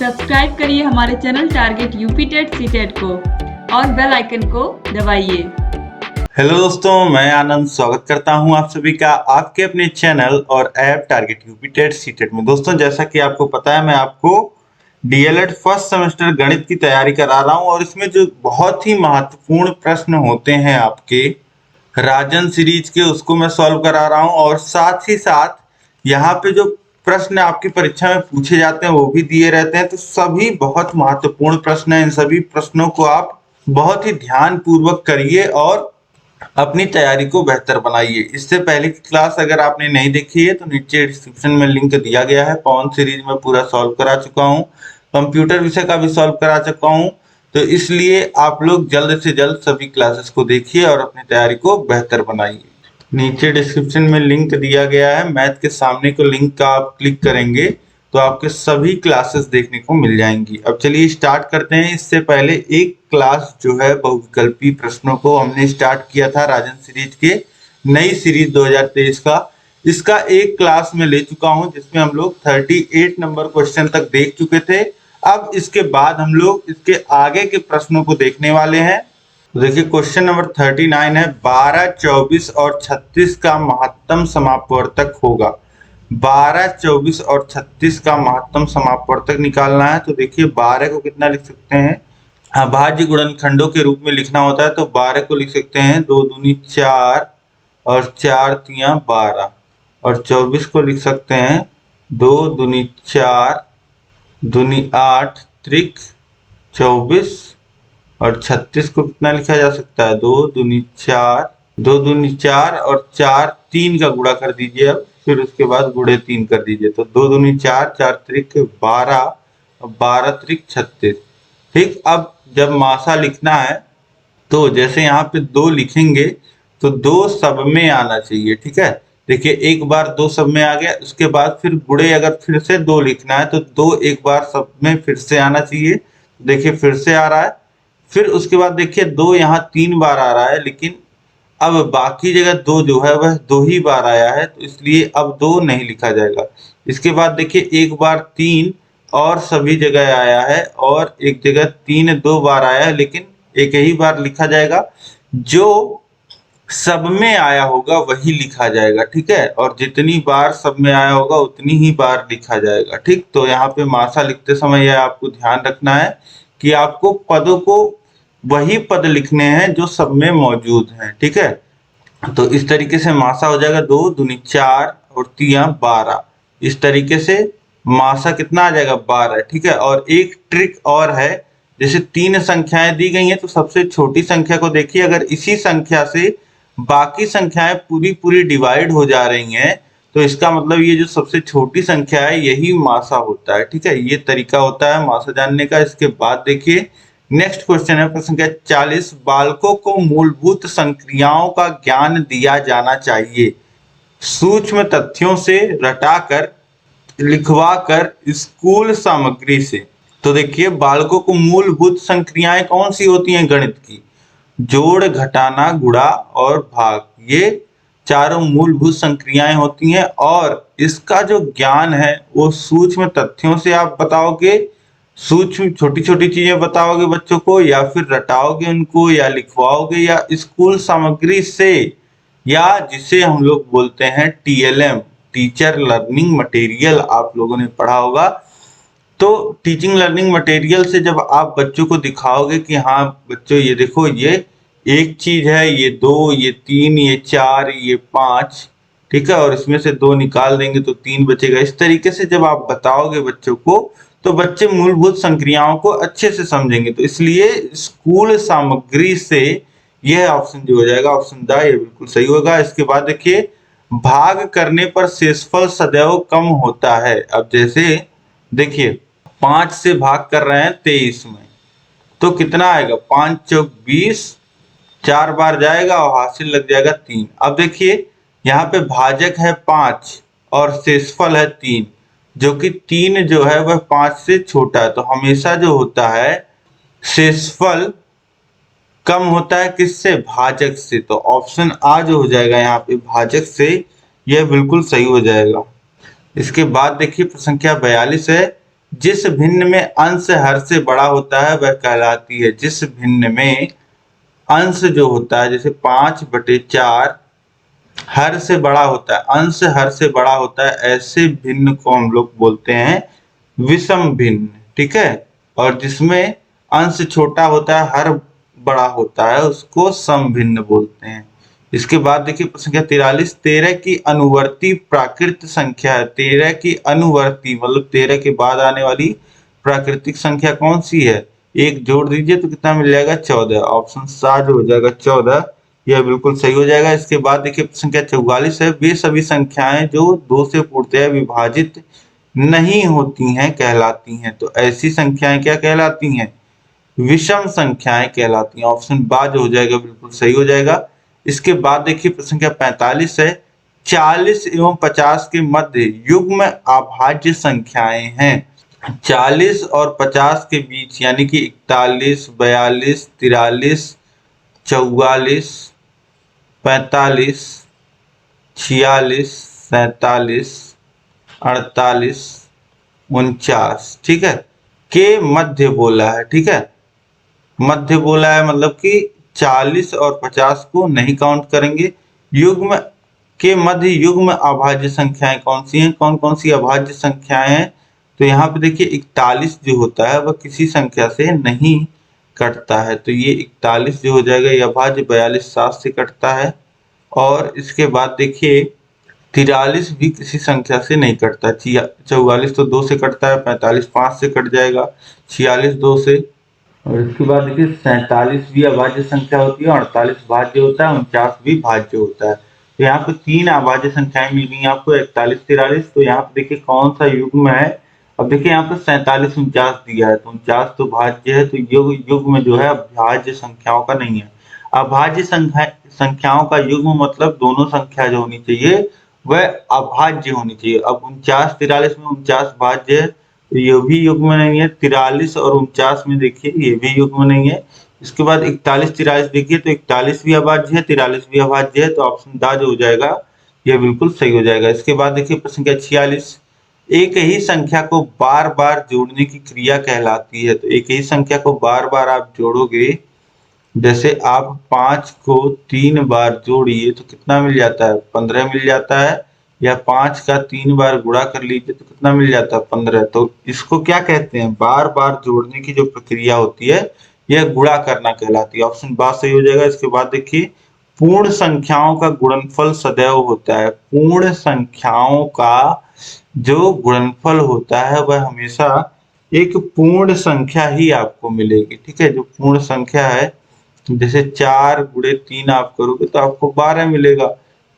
Subscribe करिए हमारे channel target UP TET CTET को और बेल आइकन को दबाइए। हेलो दोस्तों, मैं आनंद स्वागत करता हूं आप सभी का आपके अपने चैनल और app target UP TET CTET में। दोस्तों, जैसा कि आपको पता है, मैं आपको डीएलएड फर्स्ट सेमेस्टर गणित की तैयारी करा रहा हूं और इसमें जो बहुत ही महत्वपूर्ण प्रश्न होते हैं आपके राजन सीरीज के, उसको मैं सॉल्व करा रहा हूं। और साथ ही साथ यहाँ पे जो प्रश्न आपकी परीक्षा में पूछे जाते हैं वो भी दिए रहते हैं। तो सभी बहुत महत्वपूर्ण प्रश्न हैं। इन सभी प्रश्नों को आप बहुत ही ध्यान पूर्वक करिए और अपनी तैयारी को बेहतर बनाइए। इससे पहले की क्लास अगर आपने नहीं देखी है तो नीचे डिस्क्रिप्शन में लिंक दिया गया है। पवन सीरीज में पूरा सॉल्व करा चुका हूँ, कंप्यूटर विषय का भी सॉल्व करा चुका हूँ। तो इसलिए आप लोग जल्द से जल्द सभी क्लासेस को देखिए और अपनी तैयारी को बेहतर बनाइए। नीचे डिस्क्रिप्शन में लिंक दिया गया है, मैथ के सामने को लिंक का आप क्लिक करेंगे तो आपके सभी क्लासेस देखने को मिल जाएंगी। अब चलिए स्टार्ट करते हैं। इससे पहले एक क्लास जो है बहुविकल्पी प्रश्नों को हमने स्टार्ट किया था राजन सीरीज के नई सीरीज 2023 का। इसका एक क्लास में ले चुका हूं जिसमें हम लोग 38 नंबर क्वेश्चन तक देख चुके थे। अब इसके बाद हम लोग इसके आगे के प्रश्नों को देखने वाले हैं। तो देखिए क्वेश्चन नंबर 39 है, 12, 24 और 36 का महत्तम समापवर्तक होगा। 12, 24 और 36 का महत्तम समापवर्तक निकालना है। तो देखिए 12 को कितना लिख सकते हैं, अभाज्य गुणनखंडों के रूप में लिखना होता है। तो 12 को लिख सकते हैं 2 दूनी 4 और 4 तियां 12, और 24 को लिख सकते हैं 2 दूनी 4 दूनी 8 त्रिक 24, और 36 को कितना लिखा जा सकता है 2 दूनी 4, 2 दूनी 4 और 4 3 का गुणा कर दीजिए। अब फिर उसके बाद गुणे 3 कर दीजिए। तो 2 दूनी 4, 4 त्रिक 12, 12 त्रिक 36। ठीक, अब जब मासा लिखना है तो जैसे यहाँ पे 2 लिखेंगे तो 2 सब में आना चाहिए। ठीक है, देखिए एक बार 2 सब में आ गया, उसके बाद फिर गुणे अगर फिर से 2 लिखना है तो 2 एक बार सब में फिर से आना चाहिए। देखिए फिर से आ रहा है। फिर उसके बाद देखिए 2 यहाँ 3 बार आ रहा है, लेकिन अब बाकी जगह 2 जो है वह 2 ही बार आया है, तो इसलिए अब 2 नहीं लिखा जाएगा। इसके बाद देखिए एक बार 3 और सभी जगह आया है, और एक जगह 3 2 बार आया है, लेकिन एक ही बार लिखा जाएगा। जो सब में आया होगा वही लिखा जाएगा। ठीक है, और जितनी बार सब में आया होगा उतनी ही बार लिखा जाएगा। ठीक, तो यहाँ पे मासा लिखते समय यह आपको ध्यान रखना है कि आपको पदों को वही पद लिखने हैं जो सब में मौजूद हैं। ठीक है, तो इस तरीके से मासा हो जाएगा 2 दूनी 4 और तियां 12। इस तरीके से मासा कितना आ जाएगा 12। ठीक है, और एक ट्रिक और है, जैसे 3 संख्याएं दी गई हैं तो सबसे छोटी संख्या को देखिए, अगर इसी संख्या से बाकी संख्याएं पूरी पूरी डिवाइड हो जा रही हैं तो इसका मतलब ये जो सबसे छोटी संख्या है यही मासा होता है। ठीक है, ये तरीका होता है मासा जानने का। इसके बाद देखिए नेक्स्ट क्वेश्चन है प्रश्न संख्या 40, बालकों को मूलभूत संक्रियाओं का ज्ञान दिया जाना चाहिए, सूक्ष्म तथ्यों से रटाकर लिखवाकर स्कूल सामग्री से। तो देखिए बालकों को मूलभूत संक्रियाएं कौन सी होती हैं गणित की, जोड़ घटाना गुणा और भाग, ये चारों मूलभूत संक्रियाएं होती हैं। और इसका जो ज्ञान है वो सूक्ष्म तथ्यों से आप बताओगे, सूक्ष्म छोटी छोटी चीजें बताओगे बच्चों को, या फिर रटाओगे उनको, या लिखवाओगे, या स्कूल सामग्री से, या जिसे हम लोग बोलते हैं टीएलएम, टीचर लर्निंग मटेरियल, आप लोगों ने पढ़ा होगा। तो टीचिंग लर्निंग मटेरियल से जब आप बच्चों को दिखाओगे कि हाँ बच्चों ये देखो, ये एक चीज है, ये 2, ये 3, ये 4, ये 5, ठीक है, और इसमें से 2 निकाल देंगे तो 3 बचेगा। इस तरीके से जब आप बताओगे बच्चों को तो बच्चे मूलभूत संक्रियाओं को अच्छे से समझेंगे। तो इसलिए स्कूल सामग्री से यह ऑप्शन जो हो जाएगा ऑप्शन द, ये बिल्कुल सही होगा। इसके बाद देखिए भाग करने पर शेषफल सदैव कम होता है। अब जैसे देखिए 5 से भाग कर रहे हैं 23 में, तो कितना आएगा 5 चौक 20, 4 बार जाएगा और हासिल लग जाएगा 3। अब देखिए यहाँ पे भाजक है 5 और शेषफल है 3, जो कि 3 जो है वह 5 से छोटा है। तो हमेशा जो होता है शेषफल कम होता है किससे, भाजक से। तो ऑप्शन आ जो हो जाएगा यहाँ पे भाजक से, यह बिल्कुल सही हो जाएगा। इसके बाद देखिए प्रश्न संख्या 42 है, जिस भिन्न में अंश हर से बड़ा होता है वह कहलाती है। जिस भिन्न में अंश जो होता है, जैसे 5/4 हर से बड़ा होता है, अंश हर से बड़ा होता है, ऐसे भिन्न को हम लोग बोलते हैं विषम भिन्न। ठीक है, और जिसमें अंश छोटा होता है, हर बड़ा होता है, उसको सम भिन्न बोलते हैं। इसके बाद देखिए प्रश्न संख्या 43, 13 की अनुवर्ती प्राकृत संख्या है। 13 की अनुवर्ती मतलब 13 के बाद आने वाली प्राकृतिक संख्या कौन सी है? एक जोड़ दीजिए तो कितना मिल जाएगा? 14। ऑप्शन सा जो हो जाएगा 14, यह बिल्कुल सही हो जाएगा। इसके बाद देखिए संख्या 44 है, वे सभी संख्याएं जो 2 से पूर्णतः विभाजित नहीं होती हैं कहलाती हैं। तो ऐसी संख्याएं क्या कहलाती हैं? विषम संख्याएं कहलाती हैं। ऑप्शन बा जो हो जाएगा बिल्कुल सही हो जाएगा। इसके बाद देखिए प्रश्न संख्या 45 है, 40 एवं 50 के मध्य युग्म अभाज्य संख्याएं हैं। 40 और 50 के बीच यानी कि 41, 42, 43, 44, 45, 46, 47, 48, 49, ठीक है, के मध्य बोला है। ठीक है, मध्य बोला है मतलब कि 40 और 50 को नहीं काउंट करेंगे। युग्म के मध्य युग्म अभाज्य संख्याएं कौन सी हैं? कौन कौन सी अभाज्य संख्याएं हैं? तो यहाँ पे देखिए 41 जो होता है वह किसी संख्या से नहीं कटता है, तो ये 41 जो हो जाएगा ये अभाज्य। 42 7 से कटता है, और इसके बाद देखिए 43 भी किसी संख्या से नहीं कटता। 44 तो 2 से कटता है, 45 5 से कट जाएगा, 46 2 से, और इसके बाद देखिए 47 भी अभाज्य संख्या होती है, 48 भाज्य होता है, 49 भी भाज्य होता है। तो यहाँ पे 3 अभाज्य संख्याएं मिल गई आपको, 41 43। तो यहाँ पे देखिए कौन सा युग्म है? अब देखिए यहाँ पे 47 49 दिया है, तो 49 तो भाज्य है, तो युग्म जो है अभाज्य संख्याओं का नहीं है। अभाज्य संख्याओं का युग्म मतलब दोनों संख्या जो होनी चाहिए वह अभाज्य होनी चाहिए। अब 49 43 में 49 भाज्य है, तो ये भी युग्म नहीं है। 43 और 49 में देखिए ये भी युग्म नहीं है। इसके बाद 41 43 देखिए तो 41 भी अभाज्य है, 43 भी अभाज्य है, तो ऑप्शन दा जो हो जाएगा यह बिल्कुल सही हो जाएगा। इसके बाद देखिए प्रश्न संख्या 46, एक ही संख्या को बार बार जोड़ने की क्रिया कहलाती है। तो एक ही संख्या को बार बार आप जोड़ोगे, जैसे आप 5 को 3 बार जोड़िए तो कितना मिल जाता है? 15 मिल जाता है, या 5 का 3 बार गुणा कर लीजिए तो कितना मिल जाता है? 15। तो इसको क्या कहते हैं? बार बार जोड़ने की जो प्रक्रिया होती है यह गुणा करना कहलाती है। ऑप्शन बा सही हो जाएगा। इसके बाद देखिए पूर्ण संख्याओं का गुणनफल सदैव होता है। पूर्ण संख्याओं का जो गुणनफल होता है वह हमेशा एक पूर्ण संख्या ही आपको मिलेगी। ठीक है, जो पूर्ण संख्या है, जैसे 4 गुणे 3 आप करोगे तो आपको 12 मिलेगा।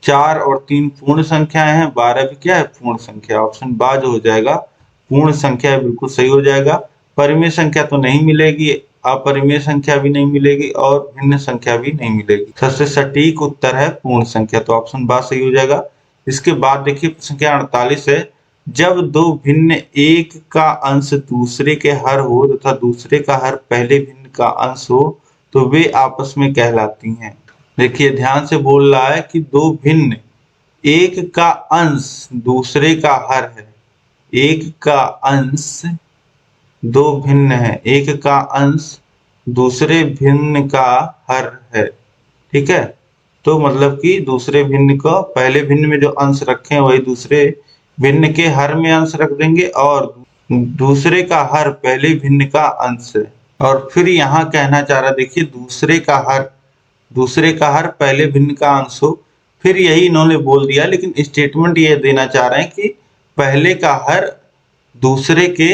4 और 3 पूर्ण संख्याएं हैं, 12 भी क्या है? पूर्ण संख्या। ऑप्शन बा जो हो जाएगा पूर्ण संख्या बिल्कुल सही हो जाएगा। परिमेय संख्या तो नहीं मिलेगी, अपरिमेय संख्या भी नहीं मिलेगी, और भिन्न संख्या भी नहीं मिलेगी। सबसे सटीक उत्तर है पूर्ण संख्या, तो ऑप्शन बा सही हो जाएगा। इसके बाद देखिए संख्या 48 है, जब दो भिन्न एक का अंश दूसरे के हर हो तथा दूसरे का हर पहले भिन्न का अंश हो तो वे आपस में कहलाती हैं। देखिए ध्यान से बोल रहा है कि दो भिन्न एक का अंश दूसरे का हर है। एक का अंश दो भिन्न है, एक का अंश दूसरे भिन्न का हर है। ठीक है, तो मतलब कि दूसरे भिन्न को पहले भिन्न में जो अंश रखे हैं वही दूसरे भिन्न के हर में अंश रख देंगे, और दूसरे का हर पहले भिन्न का अंश है। और फिर यहाँ कहना चाह रहा देखिए दूसरे का हर पहले भिन्न का अंश हो। फिर यही इन्होंने बोल दिया, लेकिन स्टेटमेंट ये देना चाह रहे हैं कि पहले का हर दूसरे के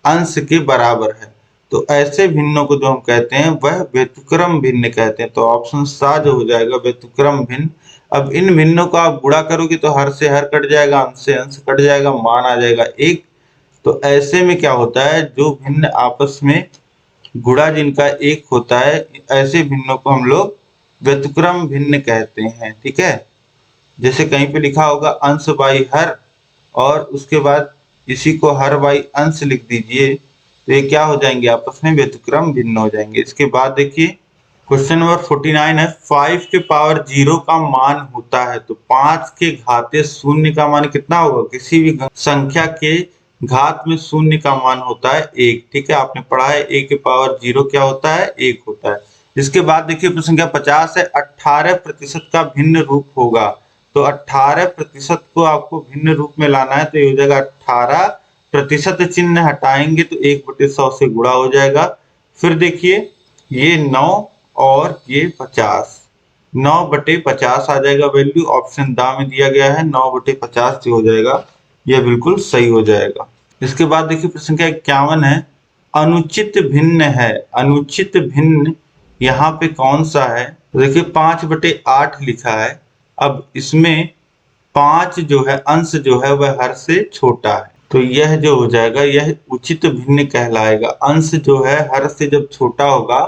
अंश के बराबर है। तो ऐसे भिन्नों को जो हम कहते हैं वह व्यतिक्रम भिन्न कहते हैं। तो ऑप्शन सा जो हो जाएगा व्यतिक्रम भिन्न। अब इन भिन्नों को आप गुणा करोगे तो हर से हर कट जाएगा, अंश से अंश कट जाएगा, मान आ जाएगा 1। तो ऐसे में क्या होता है, जो भिन्न आपस में गुणा जिनका 1 होता है, ऐसे भिन्नों को हम लोग व्यतिक्रम भिन्न कहते हैं। ठीक है, जैसे कहीं पे लिखा होगा अंश बाई हर, और उसके बाद इसी को हर बाई अंश लिख दीजिए, तो ये क्या हो जाएंगे? आपस में व्यतिक्रम भिन्न हो जाएंगे। इसके बाद देखिए क्वेश्चन नंबर 49 है, 5 के पावर 0 का मान होता है। तो 5 के घाते 0 का मान कितना होगा? किसी भी संख्या के घात में शून्य का मान होता है 1। ठीक है, आपने पढ़ा है a के पावर 0 क्या होता है, 1 होता है। इसके बाद देखिए प्रश्न संख्या 50 है, 18% का भिन्न रूप होगा। तो 18% को आपको भिन्न रूप में लाना है, तो ये हो जाएगा 18% चिन्ह हटाएंगे तो 1/100 से गुणा हो जाएगा। फिर देखिए ये 9 और ये 50, 9/50 आ जाएगा वैल्यू, ऑप्शन दा में दिया गया है 9/50 जो हो जाएगा, यह बिल्कुल सही हो जाएगा। इसके बाद देखिए प्रश्न संख्या 51 है, अनुचित भिन्न है। अनुचित भिन्न यहाँ पे कौन सा है, तो देखिए 5/8 लिखा है। अब इसमें 5 जो है अंश जो है वह हर से छोटा है, तो यह जो हो जाएगा यह उचित भिन्न कहलाएगा। अंश जो है हर से जब छोटा होगा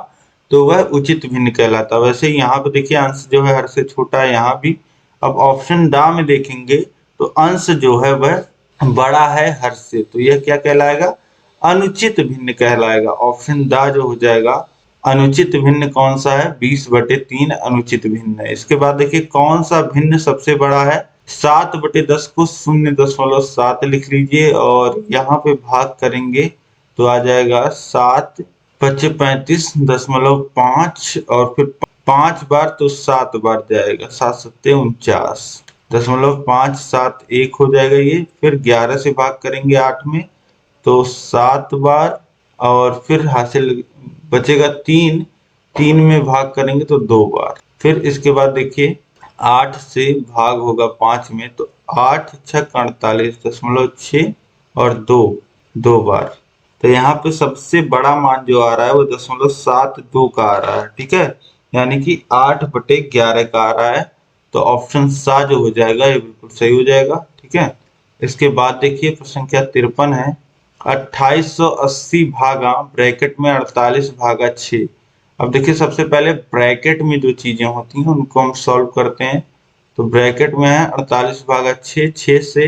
तो वह उचित भिन्न कहलाता है। वैसे यहाँ पे देखिए अंश जो है हर से छोटा है यहाँ भी। अब ऑप्शन दा में देखेंगे तो अंश जो है वह बड़ा है हर से, तो यह क्या कहलाएगा, अनुचित भिन्न कहलाएगा। ऑप्शन दा जो हो जाएगा अनुचित भिन्न कौन सा है, 20/3 अनुचित भिन्न है। इसके बाद देखिए कौन सा भिन्न सबसे बड़ा है, 7/10 को 0.7 लिख लीजिए और यहाँ पे भाग करेंगे तो आ जाएगा 7×5 = 35.5 और फिर 5 बार तो 7 बार जाएगा, 7×7 = 49.5 7 1 हो जाएगा ये। फिर 11 से भाग करेंगे 8 में तो 7 बार और फिर हासिल बचेगा 3, 3 में भाग करेंगे तो 2 बार। फिर इसके बाद देखिए 8 से भाग होगा 5 में तो 8×6 = 48.6 और 2 बार। तो यहाँ पे सबसे बड़ा मान जो आ रहा है वो 0.72 का आ रहा है। ठीक है, यानी कि 8/11 का आ रहा है, तो ऑप्शन सा जो हो जाएगा ये बिल्कुल सही हो जाएगा। ठीक है, इसके बाद देखिए प्रश्न संख्या 53 है, 2880 भागा ब्रैकेट में 48/6। अब देखिए सबसे पहले ब्रैकेट में जो चीजें होती हैं उनको हम सॉल्व करते हैं। तो ब्रैकेट में है 48/6, 6 से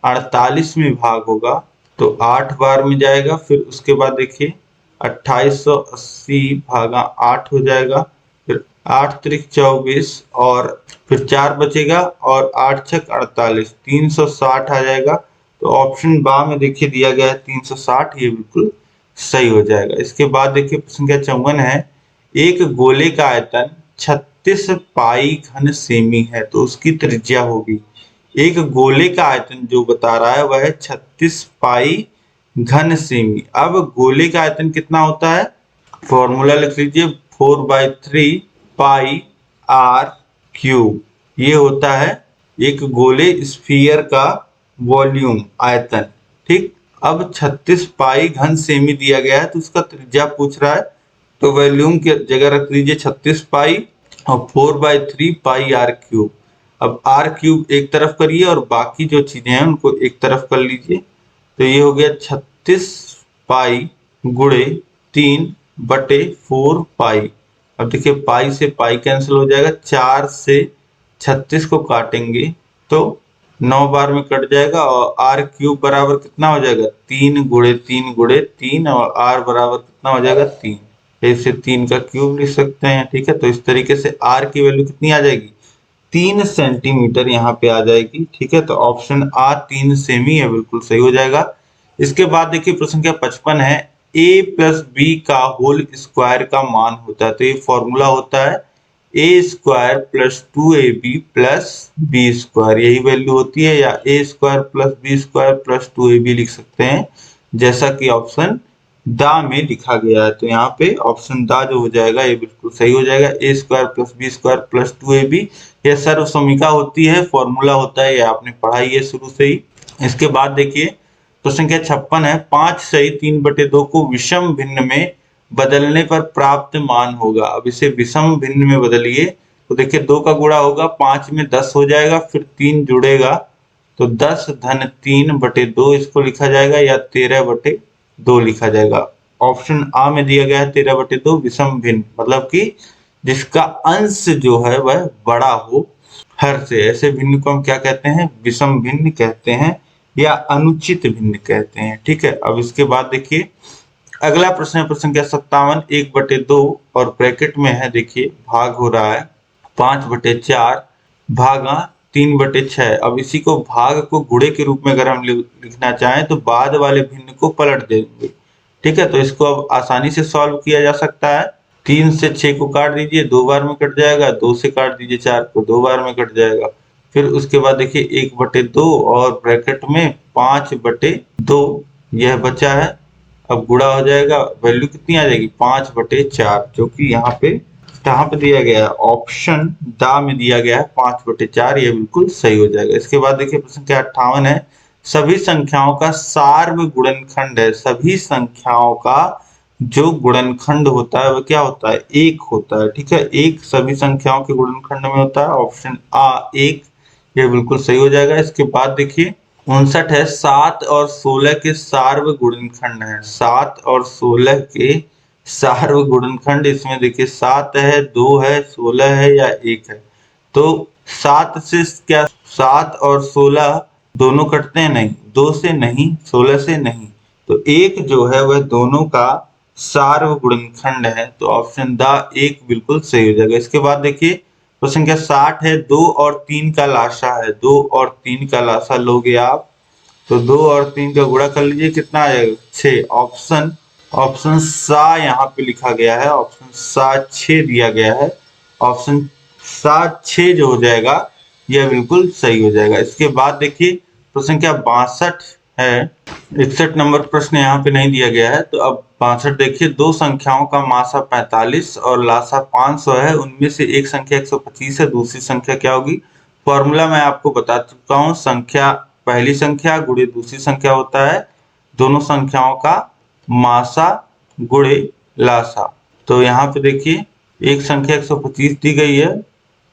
48 में भाग होगा तो 8 बार में जाएगा। फिर उसके बाद देखिए 2880 भागा 8 हो जाएगा, फिर 8 त्रिक 24 और फिर 4 बचेगा और 8 छक 48, 360 आ जाएगा। तो ऑप्शन बा में देखिए दिया गया है 360, ये बिल्कुल सही हो जाएगा। इसके बाद देखिए प्रश्न संख्या 54 है, एक गोले का आयतन 36 पाई घन सेमी है तो उसकी त्रिज्या होगी। एक गोले का आयतन जो बता रहा है वह है 36 पाई घन सेमी। अब गोले का आयतन कितना होता है, फॉर्मूला लिख लीजिए 4/3 पाई r क्यूब। ये होता है एक गोले स्फीयर का वॉल्यूम आयतन। ठीक, अब 36 पाई घन सेमी दिया गया है तो उसका त्रिज्या पूछ रहा है, तो वॉल्यूम की जगह रख लीजिए 36 पाई और 4/3 पाई r क्यूब। अब r क्यूब एक तरफ करिए और बाकी जो चीजें हैं उनको एक तरफ कर लीजिए, तो ये हो गया 36 पाई गुणे 3/4 पाई। अब देखिए पाई से पाई कैंसिल हो जाएगा, 4 से 36 को काटेंगे तो 9 बार में कट जाएगा और r क्यूब बराबर कितना हो जाएगा, 3×3×3 और r बराबर कितना हो जाएगा 3। ऐसे 3 का क्यूब लिख सकते हैं। ठीक है, तो इस तरीके से r की वैल्यू कितनी आ जाएगी, 3 सेंटीमीटर यहाँ पे आ जाएगी। ठीक है, तो ऑप्शन आ 3 सेमी है, बिल्कुल सही हो जाएगा। इसके बाद देखिए प्रश्न संख्या 55 है, a + b का होल स्क्वायर का मान होता है। तो ये फॉर्मूला होता है a² + 2ab + b², यही वैल्यू होती है, या a² + b² + 2ab लिख सकते हैं जैसा कि ऑप्शन दा में लिखा गया है। तो यहाँ पे ऑप्शन दा जो हो जाएगा ये बिल्कुल सही हो जाएगा, a² + b² + 2ab। यह सर्व समीका होती है, फॉर्मूला होता है, ये आपने पढ़ाई है शुरू से ही। इसके बाद देखिए प्रश्न संख्या 56 है, 5 सही 3/2 को विषम भिन्न में बदलने पर प्राप्त मान होगा। अब इसे विषम भिन्न में बदलिए तो देखिए 2 का गुणा होगा, 5 में 10 हो जाएगा, फिर 3 जुड़ेगा तो 10 धन 3/2 इसको लिखा जाएगा, या 13/2 लिखा जाएगा। ऑप्शन आ में दिया गया है 13/2 विषम भिन्न, मतलब कि जिसका अंश जो है वह बड़ा हो हर से, ऐसे भिन्न को हम क्या कहते हैं, विषम भिन्न कहते हैं या अनुचित भिन्न कहते हैं। ठीक है, अब इसके बाद देखिए अगला प्रश्न है प्रश्न संख्या 57, 1/2 और ब्रैकेट में है देखिए भाग हो रहा है 5/4 भागा 3/6। अब इसी को भाग को गुणे के रूप में अगर हम लिखना चाहें तो बाद वाले भिन्न को पलट देंगे। ठीक है, तो इसको अब आसानी से सॉल्व किया जा सकता है। 3 से 6 को काट दीजिए, 2 बार में कट जाएगा। 2 से काट दीजिए 4 को, 2 बार में कट जाएगा। फिर उसके बाद देखिए 1/2 और ब्रैकेट में 5/2 यह बचा है। अब गुणा हो जाएगा, वैल्यू कितनी आ जाएगी 5/4, जो कि यहाँ पे कहाँ पे दिया गया है, ऑप्शन द में दिया गया है 5/4। ये बिल्कुल सही हो जाएगा। इसके बाद देखिए प्रश्न संख्या 58 है, सभी संख्याओं का सार्व गुणनखंड है। सभी संख्याओं का जो गुणनखंड होता है वह क्या होता है, 1 होता है। ठीक है, 1 सभी संख्याओं के गुणनखंड में होता है, ऑप्शन आ 1, ये बिल्कुल सही हो जाएगा। इसके बाद देखिए 59 है, 7 और 16 के सार्व गुणनखंड है। 7 और 16 के सार्व गुणनखंड, इसमें देखिए 7 है, 2 है, 16 है या 1 है। तो 7 से क्या 7 और 16 दोनों कटते हैं, नहीं, 2 से नहीं, 16 से नहीं, तो 1 जो है वह दोनों का सार्व गुणनखंड है। तो ऑप्शन द 1 बिल्कुल सही हो जाएगा। इसके बाद देखिए प्रश्न संख्या 60 है, 2 और 3 का लासा है। 2 और 3 का लासा लोगे आप तो 2 और 3 का गुणा कर लीजिए, कितना आ जाएगा 6। ऑप्शन सा यहाँ पे लिखा गया है, ऑप्शन सा 6 दिया गया है। ऑप्शन सा 6 जो हो जाएगा यह बिल्कुल सही हो जाएगा। इसके बाद देखिए प्रश्न संख्या 62 है, 61 नंबर प्रश्न यहाँ पे नहीं दिया गया है। तो अब 62 देखिए, दो संख्याओं का मासा 45 और लासा 500 है। उनमें से एक संख्या 125 है, दूसरी संख्या क्या होगी। फॉर्मूला मैं आपको बता चुका हूँ, संख्या पहली संख्या गुणे दूसरी संख्या होता है, दोनों संख्याओं का मासा गुणे लासा। तो यहाँ पे देखिए एक संख्या 125 दी गई है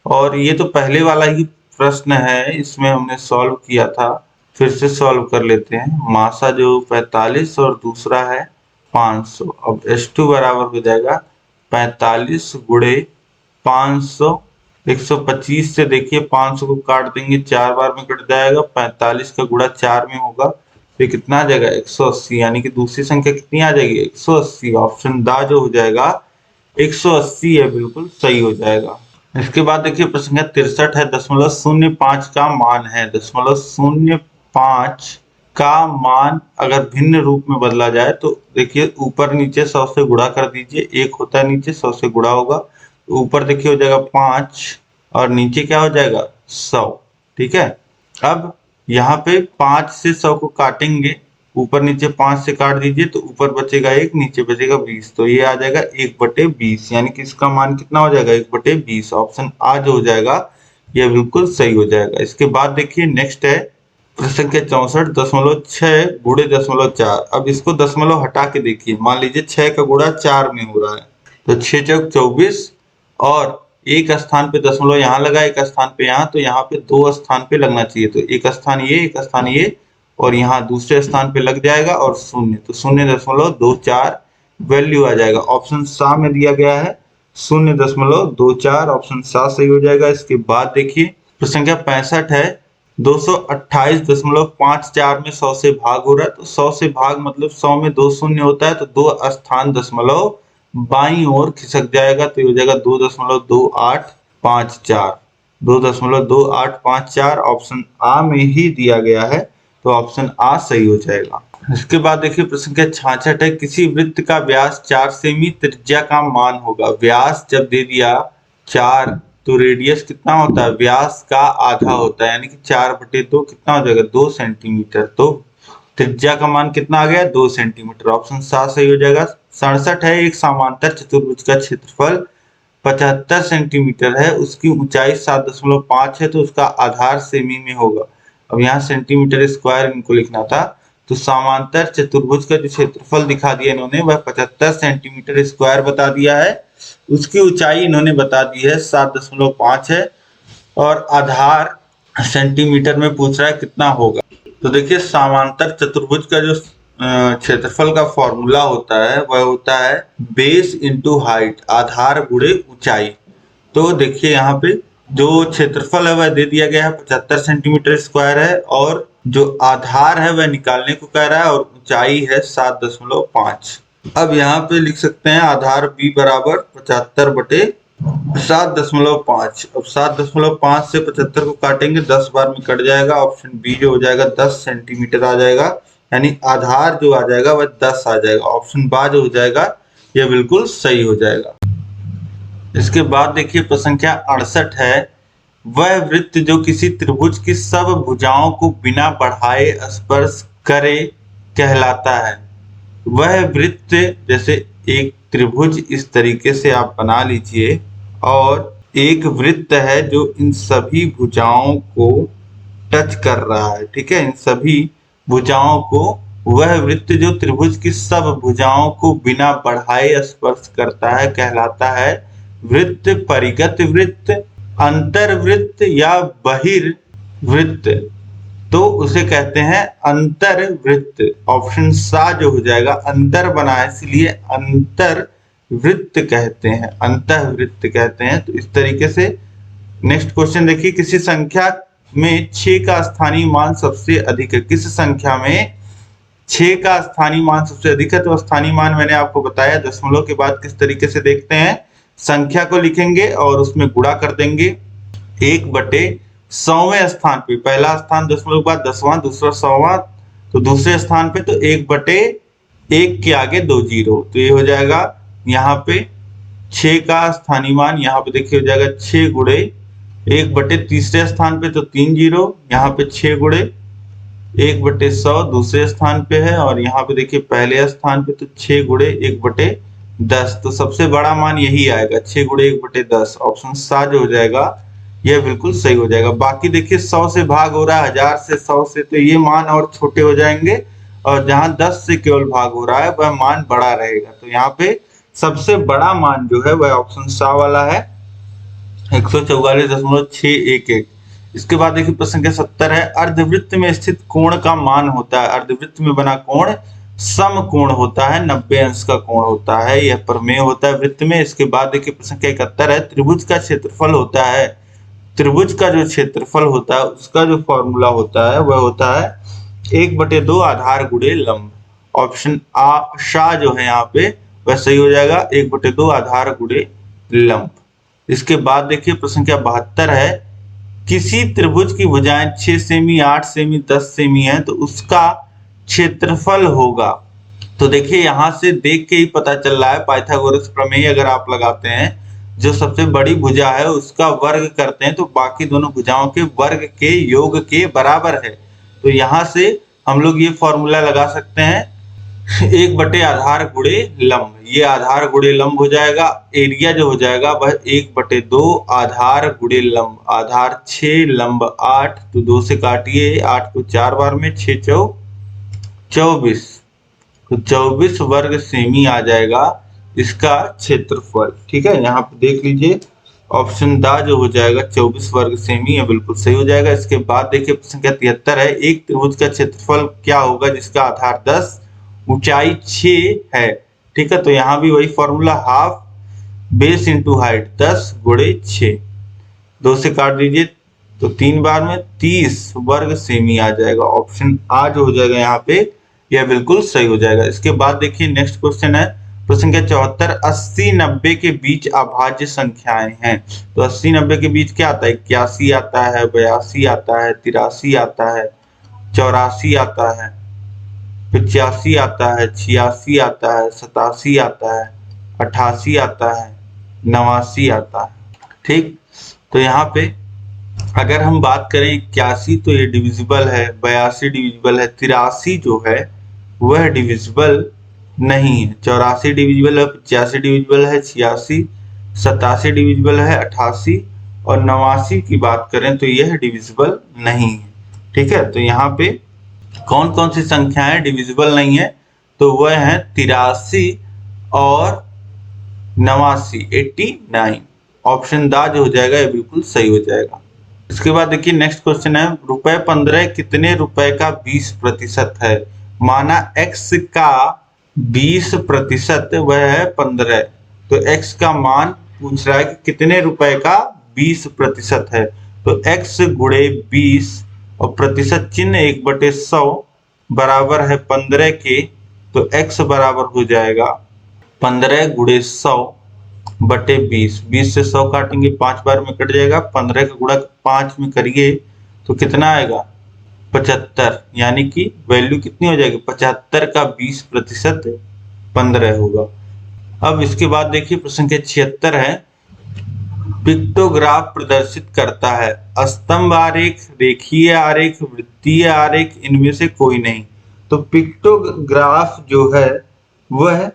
और ये तो पहले वाला ही प्रश्न है, इसमें हमने सॉल्व किया था। फिर से सॉल्व कर लेते हैं। मासा जो 45 और दूसरा है 500। अब H2 बराबर हो जाएगा 45 गुणे 500। 125 से देखिए 500 को काट देंगे, 4 बार में कट जाएगा। 45 का गुणा 4 में होगा, फिर कितना आ जाएगा 180, यानी कि दूसरी संख्या कितनी आ जाएगी 180। ऑप्शन दा जो हो जाएगा 180 है, बिल्कुल सही हो जाएगा। इसके बाद देखिए प्रश्न संख्या 63 है, 0.05 का मान है। 0.05 का मान अगर भिन्न रूप में बदला जाए तो देखिए ऊपर नीचे 100 से गुणा कर दीजिए, 1 होता है नीचे 100 से गुणा होगा, तो ऊपर देखिए हो जाएगा 5 और नीचे क्या हो जाएगा 100। ठीक है, अब यहाँ पे 5 से 100 को काटेंगे, ऊपर नीचे 5 से काट दीजिए तो ऊपर बचेगा 1, नीचे बचेगा 20, तो ये आ जाएगा 1/20, यानी कि इसका मान कितना हो जाएगा 1/20। ऑप्शन आ जो हो जाएगा यह बिल्कुल सही हो जाएगा। इसके बाद देखिए नेक्स्ट है प्रश्न संख्या 64, 0.6 गुणे 0.4। अब इसको दशमलव हटा के देखिए, मान लीजिए 6 का गुणा 4 में हो रहा है, तो 6 चौक 24 और एक स्थान पे दशमलव यहाँ लगा, एक स्थान पे यहाँ, तो यहाँ पे 2 स्थान पे लगना चाहिए, तो एक स्थान ये, एक स्थान ये, और यहाँ दूसरे स्थान पे लग जाएगा और 0, तो 0.24 वैल्यू आ जाएगा। ऑप्शन सा में दिया गया है 0.24, ऑप्शन सा सही हो जाएगा। इसके बाद देखिए प्रश्न संख्या 65 है, 228.54 में 100 से भाग हो रहा है, तो 100 से भाग मतलब 100 में 2 शून्य होता है, तो 2 स्थान दशमलव बाईं ओर खिसक जाएगा, तो ये हो जाएगा 2.2854। 2.2854 ऑप्शन आ में ही दिया गया है, तो ऑप्शन आ सही हो जाएगा। इसके बाद देखिए प्रश्न संख्या 66 है, किसी वृत्त का व्यास 4 सेमी त्रिज्या का मान होगा। व्यास जब दे दिया 4 तो रेडियस कितना होता है, व्यास का आधा होता है, यानी कि 4/2 कितना हो जाएगा 2 सेंटीमीटर। तो त्रिज्या का मान कितना आ गया 2 सेंटीमीटर, ऑप्शन सा सही हो जाएगा। 67 है, एक समांतर चतुर्भुज का क्षेत्रफल 75 सेंटीमीटर है, उसकी ऊंचाई 7.5 है, तो उसका आधार सेमी में होगा। अब यहाँ सेंटीमीटर स्क्वायर इनको लिखना था, तो समांतर चतुर्भुज का जो क्षेत्रफल दिखा दिया इन्होंने वह 75 सेंटीमीटर स्क्वायर बता दिया है, उसकी ऊंचाई इन्होंने बता दी है 7.5 है, और आधार सेंटीमीटर में पूछ रहा है कितना होगा। तो देखिए समांतर चतुर्भुज का जो क्षेत्रफल का फॉर्मूला होता है वह होता है बेस इंटू हाइट, आधार गुणे ऊंचाई। तो देखिए यहाँ पे जो क्षेत्रफल है वह दे दिया गया है 75 सेंटीमीटर स्क्वायर है, और जो आधार है वह निकालने को कह रहा है, और ऊंचाई है 7.5। अब यहाँ पे लिख सकते हैं आधार b बराबर 75/75, 7.5। अब 7.5 से 75 को काटेंगे, 10 बार में कट जाएगा। ऑप्शन बी जो हो जाएगा 10 सेंटीमीटर आ जाएगा, यानी आधार जो आ जाएगा वह 10 आ जाएगा। ऑप्शन बा जो हो जाएगा यह बिल्कुल सही हो जाएगा। इसके बाद देखिए प्रश्न संख्या 68 है, वह वृत्त जो किसी त्रिभुज की सब भुजाओं को बिना बढ़ाए स्पर्श करे कहलाता है। वह वृत्त, जैसे एक त्रिभुज इस तरीके से आप बना लीजिए और एक वृत्त है जो इन सभी भुजाओं को टच कर रहा है, ठीक है, इन सभी भुजाओं को। वह वृत्त जो त्रिभुज की सब भुजाओं को बिना बढ़ाए स्पर्श करता है कहलाता है वृत्त, परिगत वृत्त, अंतर्वृत्त या बहिर्वृत्त। तो उसे कहते हैं अंतर्वृत्त। ऑप्शन सा जो हो जाएगा, अंतर बना है इसलिए अंतर्वृत्त कहते हैं, अंतःवृत्त कहते हैं। तो इस तरीके से नेक्स्ट क्वेश्चन देखिए, किसी संख्या में 6 का स्थानीय मान सबसे अधिक है। किस संख्या में 6 का स्थानीय मान सबसे अधिक है? तो स्थानीय मान मैंने आपको बताया, दशमलव के बाद किस तरीके से देखते हैं, संख्या को लिखेंगे और उसमें गुणा कर देंगे। 1/100वें स्थान पे, पहला स्थान दशमलव के बाद 10वां, दूसरा 100वां, तो दूसरे स्थान पे तो 1/1 के आगे 2 जीरो, तो ये हो जाएगा यहाँ पे 6 का स्थानीय मान। यहाँ पे देखिए हो जाएगा 6 गुणे 1/, तीसरे स्थान पे तो 3 जीरो, यहाँ पे 6 गुणे 1/100 दूसरे स्थान पे है, और यहाँ पे देखिए पहले स्थान पे तो 6 गुणे 1/10, तो सबसे बड़ा मान यही आएगा 6 गुणे 1/10। ऑप्शन सा जो हो जाएगा यह बिल्कुल सही हो जाएगा। बाकी देखिए 100 से भाग हो रहा है, 1000 से 100 से, तो ये मान और छोटे हो जाएंगे, और जहां 10 से केवल भाग हो रहा है वह मान बड़ा रहेगा। तो यहाँ पे सबसे बड़ा मान जो है वह ऑप्शन सा वाला है, 144.611। इसके बाद देखिए प्रश्न संख्या 70 है, अर्धवृत्त में स्थित कोण का मान होता है। अर्धवृत्त में बना कोण सम कोण होता है, 90 अंश का कोण होता है, यह प्रमेय होता है वृत्त में। इसके बाद देखिए प्रश्न संख्या 71 है, त्रिभुज का क्षेत्रफल होता है। त्रिभुज का जो क्षेत्रफल होता है उसका जो फॉर्मूला होता है वह होता है 1/2 आधार गुणे लंब। ऑप्शन आ शा जो है यहाँ पे वह सही हो जाएगा, 1/2 आधार गुणे लंब। इसके बाद देखिए प्रश्न संख्या 72 है, किसी त्रिभुज की भुजाएं 6 सेमी, 8 सेमी, 10 सेमी है, तो उसका क्षेत्रफल होगा। तो देखिए यहाँ से देख के ही पता चल रहा है, पाइथागोरस प्रमेय अगर आप लगाते हैं, जो सबसे बड़ी भुजा है उसका वर्ग करते हैं तो बाकी दोनों भुजाओं के वर्ग के योग के बराबर है। तो यहाँ से हम लोग ये फॉर्मूला लगा सकते हैं 1/, आधार गुणे लंब, ये आधार गुणे लंब हो जाएगा। एरिया जो हो जाएगा वह 1/2 आधार गुणे लंब, आधार 6 लंब 8, तो 2 से काटिए 8 को 4 बार में, 6 चौ 24, तो 24 वर्ग सेमी आ जाएगा इसका क्षेत्रफल। ठीक है, यहाँ पे देख लीजिए ऑप्शन दा जो हो जाएगा 24 वर्ग सेमी, है बिल्कुल सही हो जाएगा। इसके बाद देखिए प्रश्न संख्या 73 है, एक त्रिभुज का क्षेत्रफल क्या होगा जिसका आधार 10 ऊंचाई 6 है। ठीक है, तो यहाँ भी वही formula, half base into height, 10 गुणे 6, 2 से काट दीजिए तो 3 बार में 30 वर्ग सेमी आ जाएगा। ऑप्शन आ जो हो जाएगा यहाँ पे यह बिल्कुल सही हो जाएगा। इसके बाद देखिए नेक्स्ट क्वेश्चन है प्रश्न संख्या 74, 80-90 के बीच अभाज्य संख्याएं हैं। तो 80-90 के बीच क्या आता है, 81 आता है, 82 आता है, 83 आता है, 84 आता है, 85 आता है, 86 आता है, 87 आता है, 88 आता है, 89 आता है। ठीक, तो यहाँ पे अगर हम बात करें 81 तो ये डिविजिबल है, 82 डिविजिबल है, 83 जो है वह डिविजिबल नहीं है, 84 डिविजिबल है, 85 डिविजिबल है, 86, 87 डिविजिबल है, 88 और 89 की बात करें तो यह डिविजिबल नहीं है। ठीक है, तो यहाँ पे कौन कौन सी संख्याएं डिविजिबल नहीं है, तो वह है 83 और 89, 89। ऑप्शन दा जो हो जाएगा ये बिल्कुल सही हो जाएगा। इसके बाद देखिए नेक्स्ट क्वेश्चन है, रुपए 15 कितने रुपए का 20% है। माना x का 20% वह है 15, तो x का मान पूछ रहा है कि कितने रुपए का 20% है। तो x गुणे 20 और प्रतिशत चिन्ह 1/100 बराबर है 15 के, तो x बराबर हो जाएगा 15 गुणे 100 बटे 20। 20 से 100 काटेंगे 5 बार में कट जाएगा। 15 का गुणा 5 में करिए तो कितना आएगा 75, यानी कि वैल्यू कितनी हो जाएगी 75 का 20% 15 होगा। अब इसके बाद देखिए प्रश्न संख्या 76 है, पिक्टोग्राफ प्रदर्शित करता है स्तंभ आरेख, रेखीय आरेख, वृत्तीय आरेख, इनमें से कोई नहीं। तो पिक्टोग्राफ जो है वह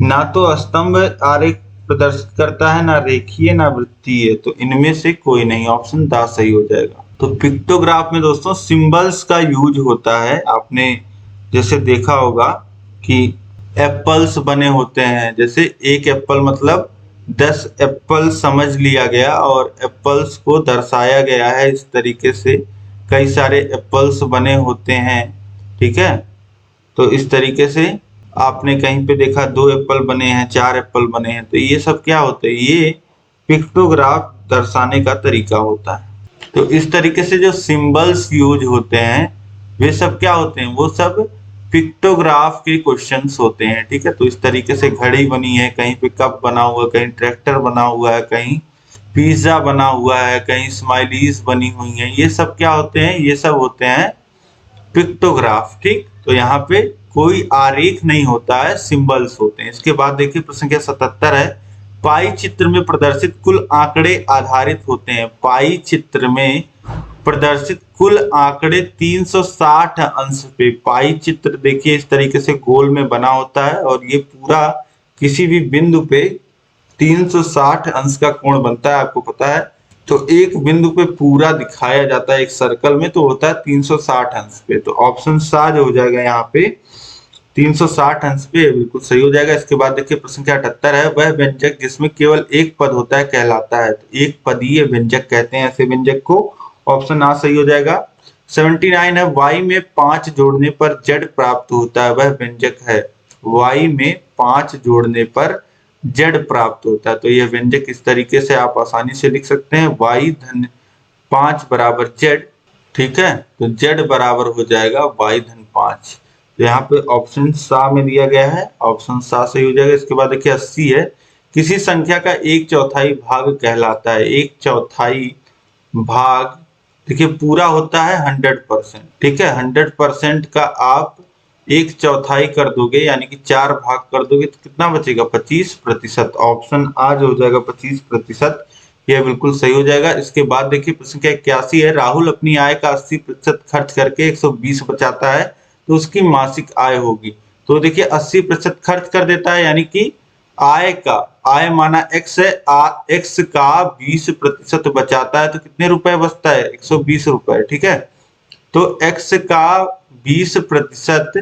ना तो स्तंभ आरेख प्रदर्शित करता है, ना रेखीय, ना वृत्तीय, तो इनमें से कोई नहीं। ऑप्शन द सही हो जाएगा। तो पिक्टोग्राफ में दोस्तों सिंबल्स का यूज होता है। आपने जैसे देखा होगा कि एप्पल्स बने होते हैं, जैसे एक एप्पल मतलब 10 एप्पल समझ लिया गया और एप्पल्स को दर्शाया गया है। इस तरीके से कई सारे एप्पल्स बने होते हैं, ठीक है। तो इस तरीके से आपने कहीं पे देखा 2 एप्पल बने हैं, 4 एप्पल बने हैं, तो ये सब क्या होते हैं, ये पिक्टोग्राफ दर्शाने का तरीका होता है। तो इस तरीके से जो सिंबल्स यूज होते हैं वे सब क्या होते हैं, वो सब पिक्टोग्राफ के क्वेश्चंस होते हैं, ठीक है। तो इस तरीके से घड़ी बनी है, कहीं पे कप बना हुआ है, कहीं ट्रैक्टर बना हुआ है, कहीं पिज्जा बना हुआ है, कहीं स्माइलीज बनी हुई है, ये सब क्या होते हैं, ये सब होते हैं पिक्टोग्राफ, ठीक। तो यहाँ पे कोई आरेख नहीं होता है, सिंबल्स होते हैं। इसके बाद देखिए प्रश्न संख्या 77 है, पाई चित्र में प्रदर्शित कुल आंकड़े आधारित होते हैं। पाई चित्र में प्रदर्शित कुल आंकड़े 360 अंश पे। पाई चित्र देखिए इस तरीके से गोल में बना होता है और ये पूरा किसी भी बिंदु पे 360 अंश का कोण बनता है, आपको पता है। तो एक बिंदु पे पूरा दिखाया जाता है एक सर्कल में, तो होता है 360 अंश पे। तो ऑप्शन सा जो हो जाएगा यहाँ पे 360 अंश पे बिल्कुल सही हो जाएगा। इसके बाद देखिए प्रश्न संख्या 78 है, वह व्यंजक जिसमें केवल एक पद होता है कहलाता है। तो एक पदीय व्यंजक कहते हैं ऐसे व्यंजक को। ऑप्शन आ सही हो जाएगा। 79 है, y में 5 जोड़ने पर z प्राप्त होता है, वह व्यंजक है। y में 5 जोड़ने पर z प्राप्त होता है। तो यह व्यंजक इस तरीके से आप आसानी से लिख सकते हैं, y धन 5 बराबर z, ठीक है। तो z बराबर हो जाएगा y धन 5। तो यहाँ पे ऑप्शन सा में दिया गया है, ऑप्शन सा सही हो जाएगा। इसके बाद देखिए 80 है, किसी संख्या का 1/4 भाग कहलाता है। 1/4 भाग देखिए पूरा होता है 100%, ठीक है। 100% का आप 1/4 कर दोगे, यानी कि 4 भाग कर दोगे, तो कितना बचेगा 25%। ऑप्शन आ जो हो जाएगा 25%, यह बिल्कुल सही हो जाएगा। इसके बाद देखिए प्रश्न संख्या 81 है, राहुल अपनी आय का 80% खर्च करके 120 बचाता है, तो उसकी मासिक आय होगी। तो देखिए 80% खर्च कर देता है, यानी कि आय माना x है, x का 20% बचाता है, तो कितने रुपए बचता है 120 रुपए, ठीक है। तो x का 20%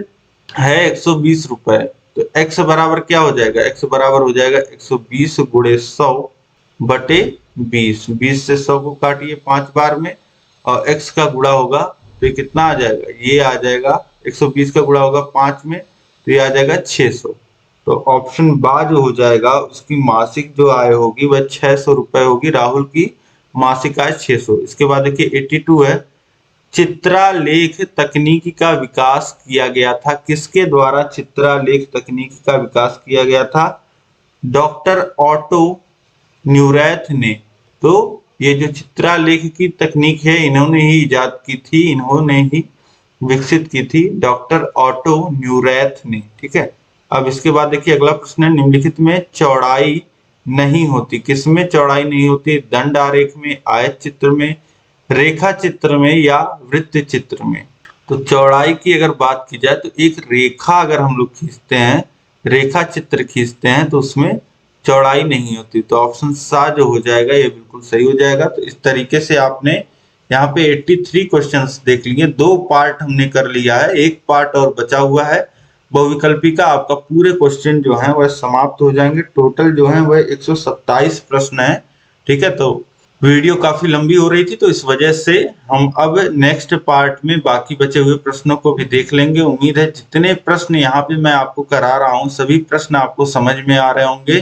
है 120 रुपए, तो x बराबर क्या हो जाएगा, x बराबर हो जाएगा 120 गुणे 100 बटे 20। 20 से 100 को काटिए 5 बार में और x का गुणा होगा तो ये कितना आ जाएगा, ये आ जाएगा 120 का गुणा होगा 5 में, तो ये आ जाएगा 600। तो ऑप्शन बा जो हो जाएगा, उसकी मासिक जो आय होगी वह 600 रुपए होगी। राहुल की मासिक आय 600। इसके बाद देखिए 82 है, चित्रालेख तकनीकी का विकास किया गया था। किसके द्वारा चित्रालेख तकनीकी का विकास किया गया था, डॉक्टर ऑटो न्यूरैथ ने। तो ये जो चित्रालेख की तकनीक है इन्होंने ही इजाद की थी, इन्होंने ही विकसित की थी, डॉक्टर ऑटो न्यूरैथ ने, ठीक है। अब इसके बाद देखिए अगला प्रश्न है, निम्नलिखित में चौड़ाई नहीं होती। किसमें चौड़ाई नहीं होती, दंड आरेख में, आयत चित्र में, रेखा चित्र में या वृत्त चित्र में। तो चौड़ाई की अगर बात की जाए तो एक रेखा अगर हम लोग खींचते हैं, रेखा चित्र खींचते हैं, तो उसमें चौड़ाई नहीं होती। तो ऑप्शन सा जो हो जाएगा ये बिल्कुल सही हो जाएगा। तो इस तरीके से आपने यहाँ पे 83 क्वेश्चंस देख लिए। 2 पार्ट हमने कर लिया है, एक पार्ट और बचा हुआ है बहुविकल्पी का। आपका पूरे क्वेश्चन जो है वह समाप्त हो जाएंगे। टोटल जो है वह 127 प्रश्न है, ठीक है। तो वीडियो काफी लंबी हो रही थी, तो इस वजह से हम अब नेक्स्ट पार्ट में बाकी बचे हुए प्रश्नों को भी देख लेंगे। उम्मीद है जितने प्रश्न यहाँ पे मैं आपको करा रहा हूँ सभी प्रश्न आपको समझ में आ रहे होंगे,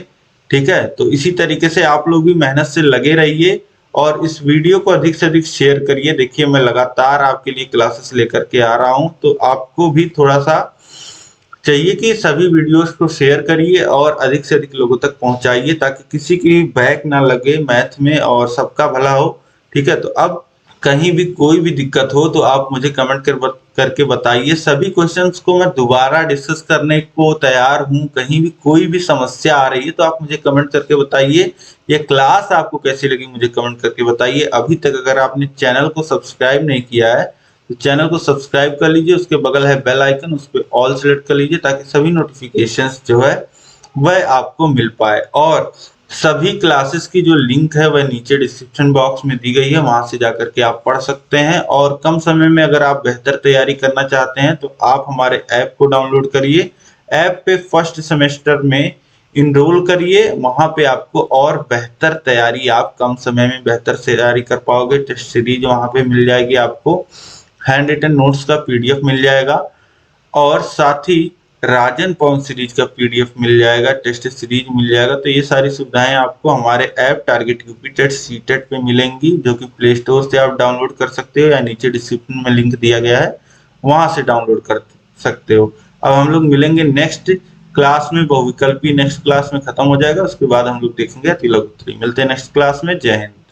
ठीक है। तो इसी तरीके से आप लोग भी मेहनत से लगे रहिए और इस वीडियो को अधिक से अधिक शेयर करिए। देखिए मैं लगातार आपके लिए क्लासेस लेकर के आ रहा हूँ, तो आपको भी थोड़ा सा चाहिए कि सभी वीडियोस को शेयर करिए और अधिक से अधिक लोगों तक पहुंचाइए ताकि किसी की बैक ना लगे मैथ में और सबका भला हो। ठीक है, तो अब कहीं भी कोई भी दिक्कत हो तो आप मुझे कमेंट करके बताइए। सभी क्वेश्चंस को मैं दोबारा डिस्कस करने को तैयार हूं। कहीं भी कोई भी समस्या आ रही है तो आप मुझे कमेंट करके बताइए। ये क्लास आपको कैसी लगी मुझे कमेंट करके बताइए। अभी तक अगर आपने चैनल को सब्सक्राइब नहीं किया है तो चैनल को सब्सक्राइब कर लीजिए, उसके बगल है बेल आइकन, उस पर ऑल सेलेक्ट कर लीजिए ताकि सभी नोटिफिकेशंस जो है वह आपको मिल पाए। और सभी क्लासेस की जो लिंक है वह नीचे डिस्क्रिप्शन बॉक्स में दी गई है, वहां से जाकर के आप पढ़ सकते हैं। और कम समय में अगर आप बेहतर तैयारी करना चाहते हैं तो आप हमारे ऐप को डाउनलोड करिए। ऐप पे फर्स्ट सेमेस्टर में इनरोल करिए, वहां पे आपको और बेहतर तैयारी, आप कम समय में बेहतर तैयारी कर पाओगे। टेस्ट सीरीज वहां पे मिल जाएगी आपको, हैंड रिटन नोट्स का पीडीएफ मिल जाएगा और साथ ही राजन पवन सीरीज का पीडीएफ मिल जाएगा, टेस्ट सीरीज मिल जाएगा। तो ये सारी सुविधाएं आपको हमारे app target UP TET CTET पे मिलेंगी, जो कि प्ले स्टोर से आप डाउनलोड कर सकते हो या नीचे डिस्क्रिप्शन में लिंक दिया गया है वहां से डाउनलोड कर सकते हो। अब हम लोग मिलेंगे नेक्स्ट क्लास में। बहुविकल्पी नेक्स्ट क्लास में खत्म हो जाएगा, उसके बाद हम लोग देखेंगे तिलक उत्तरी। मिलते हैं नेक्स्ट क्लास में। जय हिंद।